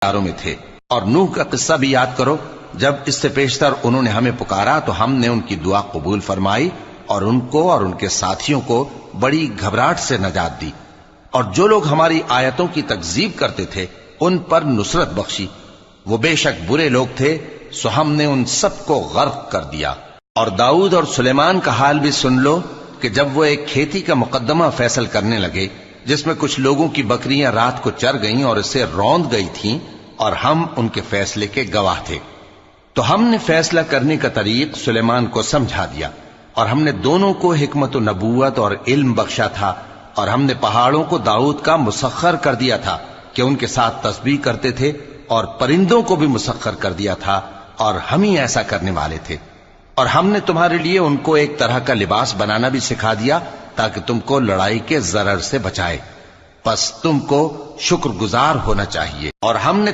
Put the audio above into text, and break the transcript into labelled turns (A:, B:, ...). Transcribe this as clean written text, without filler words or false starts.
A: داروں میں تھے۔ اور نوح کا قصہ بھی یاد کرو، جب اس سے پیشتر انہوں نے ہمیں پکارا تو ہم نے ان کی دعا قبول فرمائی اور ان کو اور ان کے ساتھیوں کو بڑی گھبراہٹ سے نجات دی، اور جو لوگ ہماری آیتوں کی تکذیب کرتے تھے ان پر نصرت بخشی۔ وہ بے شک برے لوگ تھے، سو ہم نے ان سب کو غرق کر دیا۔ اور داؤد اور سلیمان کا حال بھی سن لو کہ جب وہ ایک کھیتی کا مقدمہ فیصل کرنے لگے جس میں کچھ لوگوں کی بکریاں رات کو چر گئیں اور اسے روند گئی تھیں، اور ہم ان کے فیصلے کے گواہ تھے، تو ہم نے فیصلہ کرنے کا طریق سلیمان کو سمجھا دیا، اور ہم نے دونوں کو حکمت و نبوت اور علم بخشا تھا، اور ہم نے پہاڑوں کو داؤد کا مسخر کر دیا تھا کہ ان کے ساتھ تسبیح کرتے تھے، اور پرندوں کو بھی مسخر کر دیا تھا، اور ہم ہی ایسا کرنے والے تھے۔ اور ہم نے تمہارے لیے ان کو ایک طرح کا لباس بنانا بھی سکھا دیا تاکہ تم کو لڑائی کے ضرر سے بچائے، پس تم کو شکر گزار ہونا چاہیے۔ اور ہم نے